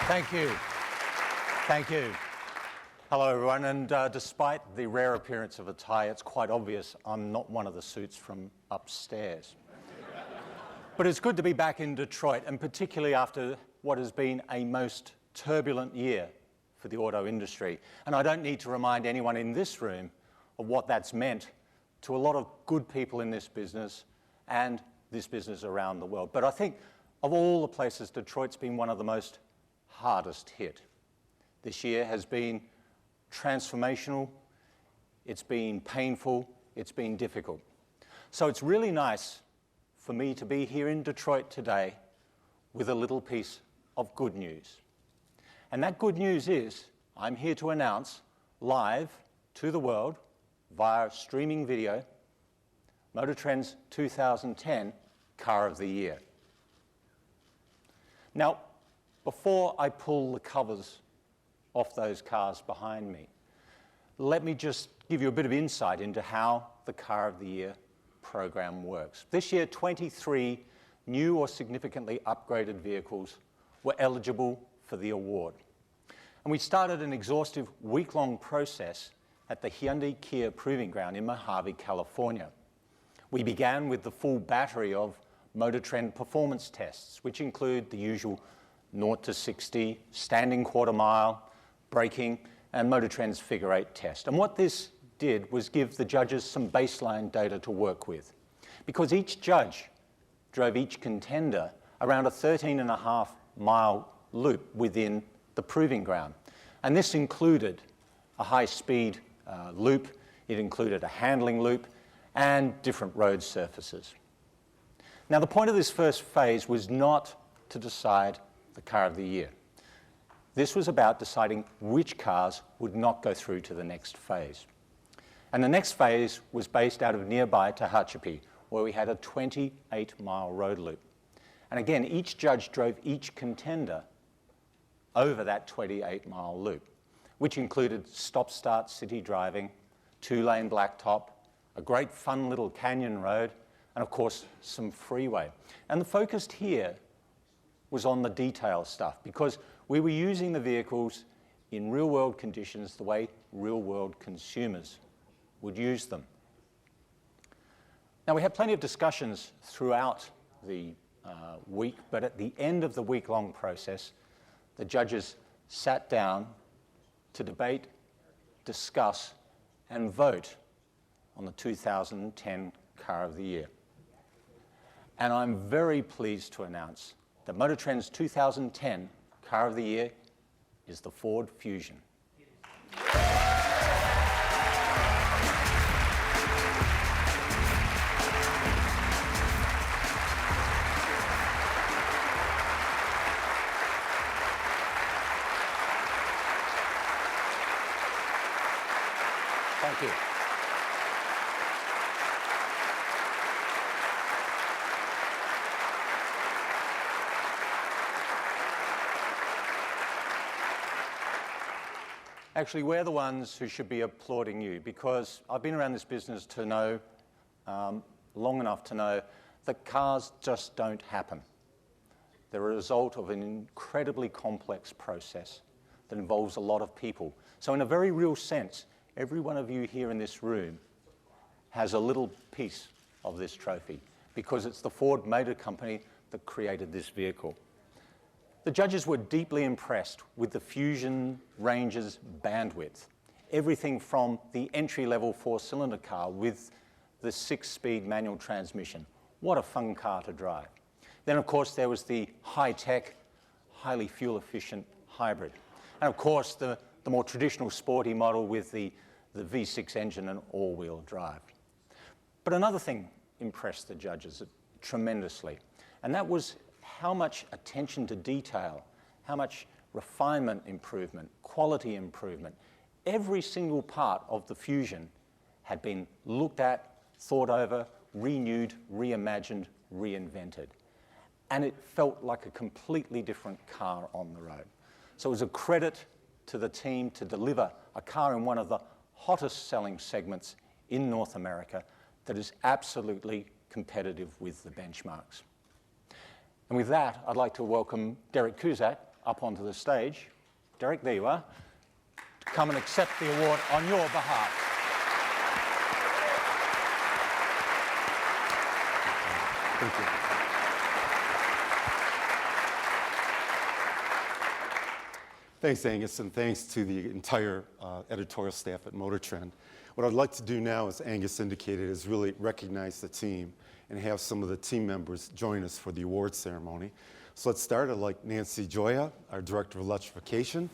Thank you. Thank you. Hello, everyone. And despite the rare appearance of a tie, it's quite obvious I'm not one of the suits from upstairs. But it's good to be back in Detroit, and particularly after what has been a most turbulent year for the auto industry. And I don't need to remind anyone in this room of what that's meant to a lot of good people in this business and this business around the world. But I think of all the places, Detroit's been one of the most hardest hit. This year has been transformational, it's been painful, it's been difficult. So it's really nice for me to be here in Detroit today with a little piece of good news. And that good news is I'm here to announce live to the world via streaming video MotorTrend's 2010 Car of the Year. Now, before I pull the covers off those cars behind me, let me just give you a bit of insight into how the Car of the Year program works. This year, 23 new or significantly upgraded vehicles were eligible for the award. And we started an exhaustive week-long process at the Hyundai Kia Proving Ground in Mojave, California. We began with the full battery of MotorTrend performance tests, which include the usual 0 to 60, standing quarter mile, braking, and MotorTrend's figure 8 test. And what this did was give the judges some baseline data to work with, because each judge drove each contender around a 13.5-mile loop within the proving ground. And this included a high-speed loop, it included a handling loop, and different road surfaces. Now, the point of this first phase was not to decide the Car of the Year. This was about deciding which cars would not go through to the next phase. And the next phase was based out of nearby Tehachapi, where we had a 28-mile road loop. And again, each judge drove each contender over that 28-mile loop, which included stop-start city driving, 2-lane blacktop, a great fun little canyon road, and of course, some freeway. And the focus here was on the detail stuff, because we were using the vehicles in real-world conditions the way real-world consumers would use them. Now, we had plenty of discussions throughout the week, but at the end of the week-long process, the judges sat down to debate, discuss, and vote on the 2010 Car of the Year. And I'm very pleased to announce that MotorTrend's 2010 Car of the Year is the Ford Fusion. Thank you. Actually, we're the ones who should be applauding you, because I've been around this business to know, long enough to know, that cars just don't happen. They're a result of an incredibly complex process that involves a lot of people. So in a very real sense, every one of you here in this room has a little piece of this trophy, because it's the Ford Motor Company that created this vehicle. The judges were deeply impressed with the Fusion range's bandwidth, everything from the entry-level 4-cylinder car with the 6-speed manual transmission. What a fun car to drive. Then, of course, there was the high-tech, highly fuel-efficient hybrid. And, of course, the more traditional sporty model with the V6 engine and all-wheel drive. But another thing impressed the judges tremendously, and that was how much attention to detail, how much refinement improvement, quality improvement. Every single part of the Fusion had been looked at, thought over, renewed, reimagined, reinvented. And it felt like a completely different car on the road. So it was a credit to the team to deliver a car in one of the hottest selling segments in North America that is absolutely competitive with the benchmarks. And with that, I'd like to welcome Derek Kuzak up onto the stage. Derek, there you are. To come and accept the award on your behalf. Thank you. Thanks, Angus, and thanks to the entire editorial staff at MotorTrend. What I'd like to do now, as Angus indicated, is really recognize the team and have some of the team members join us for the award ceremony. So let's start. I'd like Nancy Joya, our Director of Electrification,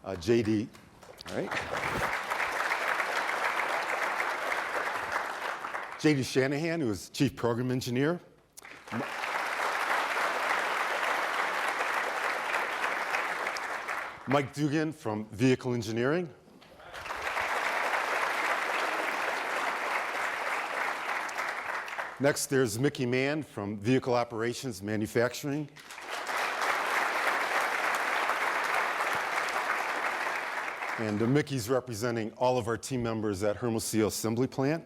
JD, all right. JD Shanahan, who is Chief Program Engineer. Mike Dugan from Vehicle Engineering. Next, there's Mickey Mann from Vehicle Operations Manufacturing. And Mickey's representing all of our team members at Hermosillo Assembly Plant.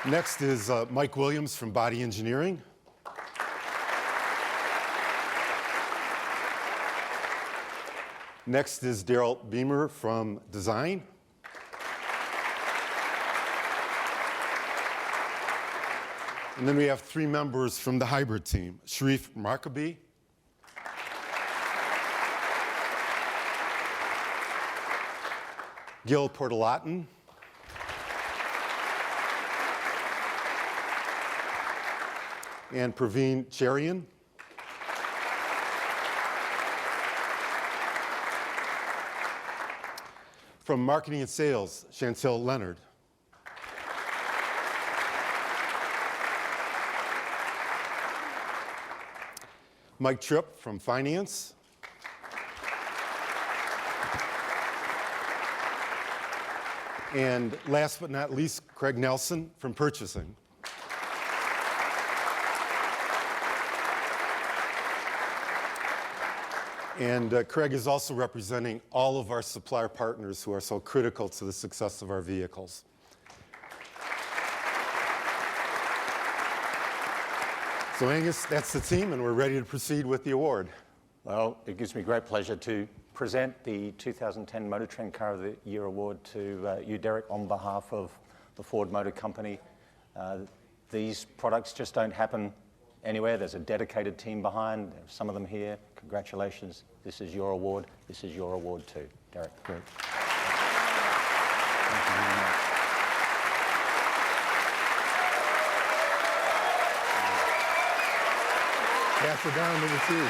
Next is Mike Williams from Body Engineering. Next is Daryl Beamer from Design. And then we have three members from the hybrid team, Sharif Markabi, Gil Portalatin, and Praveen Cherian. From Marketing and Sales, Chantel Leonard. Mike Tripp from Finance. And last but not least, Craig Nelson from Purchasing. And Craig is also representing all of our supplier partners who are so critical to the success of our vehicles. So Angus, that's the team, and we're ready to proceed with the award. Well, it gives me great pleasure to present the 2010 MotorTrend Car of the Year Award to you, Derek, on behalf of the Ford Motor Company. These products just don't happen anywhere. There's a dedicated team behind. There's some of them here. Congratulations. This is your award. This is your award too, Derek. Great. Thank you very much. Pass it down to the team.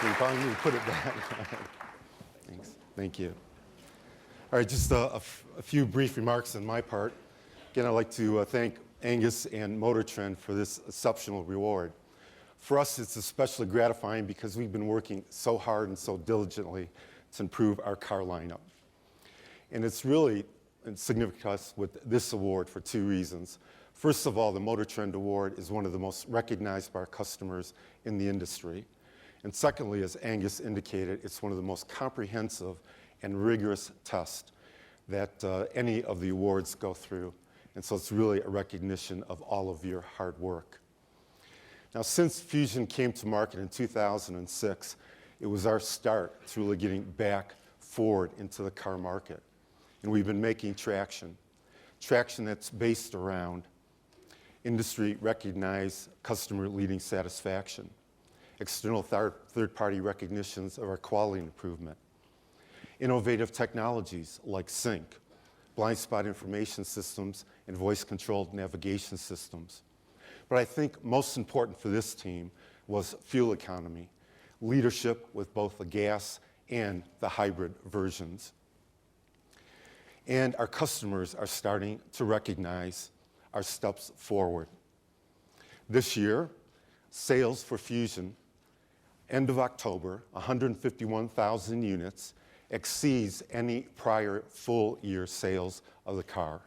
You probably need to put it back. Thanks. Thank you. All right, just a few brief remarks on my part. Again, I'd like to thank Angus and MotorTrend for this exceptional reward. For us, it's especially gratifying because we've been working so hard and so diligently to improve our car lineup. And it's really significant to us with this award for two reasons. First of all, the MotorTrend Award is one of the most recognized by our customers in the industry. And secondly, as Angus indicated, it's one of the most comprehensive and rigorous tests that any of the awards go through. And so it's really a recognition of all of your hard work. Now, since Fusion came to market in 2006, it was our start to really getting back forward into the car market. And we've been making traction that's based around industry-recognized customer-leading satisfaction, external third-party recognitions of our quality improvement, innovative technologies like sync, blind spot information systems, and voice-controlled navigation systems. But I think most important for this team was fuel economy, leadership with both the gas and the hybrid versions. And our customers are starting to recognize our steps forward. This year, sales for Fusion, end of October, 151,000 units, exceeds any prior full year sales of the car.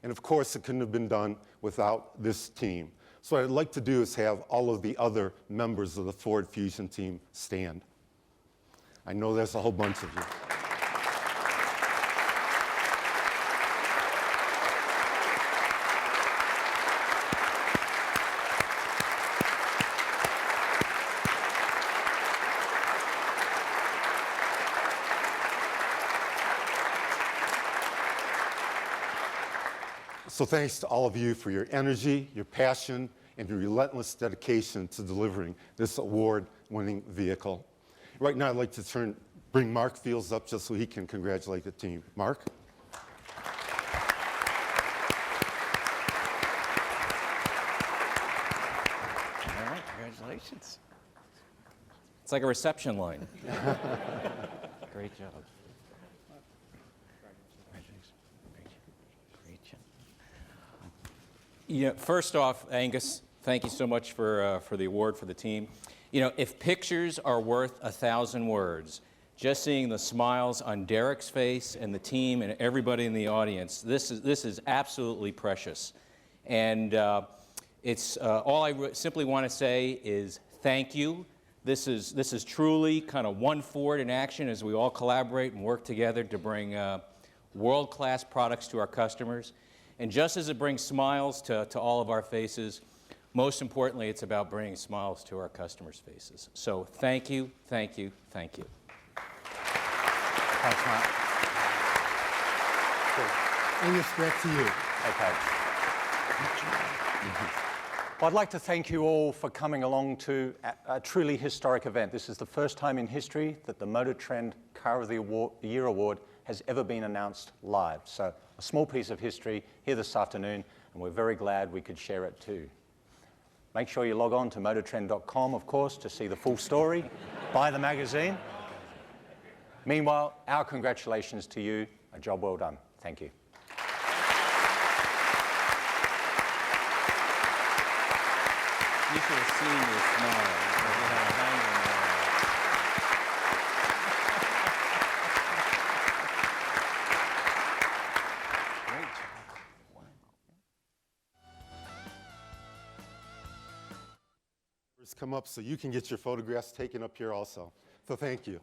And of course, it couldn't have been done without this team. So what I'd like to do is have all of the other members of the Ford Fusion team stand. I know there's a whole bunch of you. So thanks to all of you for your energy, your passion, and your relentless dedication to delivering this award-winning vehicle. Right now, I'd like to bring Mark Fields up just so he can congratulate the team. Mark? All right, congratulations. It's like a reception line. Great job. You know, first off, Angus, thank you so much for the award for the team. You know, if pictures are worth 1,000 words, just seeing the smiles on Derek's face and the team and everybody in the audience, this is absolutely precious. And it's all I simply want to say is thank you. This is truly kind of one Ford in action as we all collaborate and work together to bring world-class products to our customers. And just as it brings smiles to all of our faces, most importantly, it's about bringing smiles to our customers' faces. So thank you, thank you, thank you. Thanks, Mark. Angus, back to you. Okay. Well, I'd like to thank you all for coming along to a truly historic event. This is the first time in history that the MotorTrend Car of the Year Award has ever been announced live. So a small piece of history here this afternoon, and we're very glad we could share it too. Make sure you log on to MotorTrend.com, of course, to see the full story. Buy the magazine. Meanwhile, our congratulations to you. A job well done. Thank you. You should have seen your smile. Come up so you can get your photographs taken up here also. So thank you.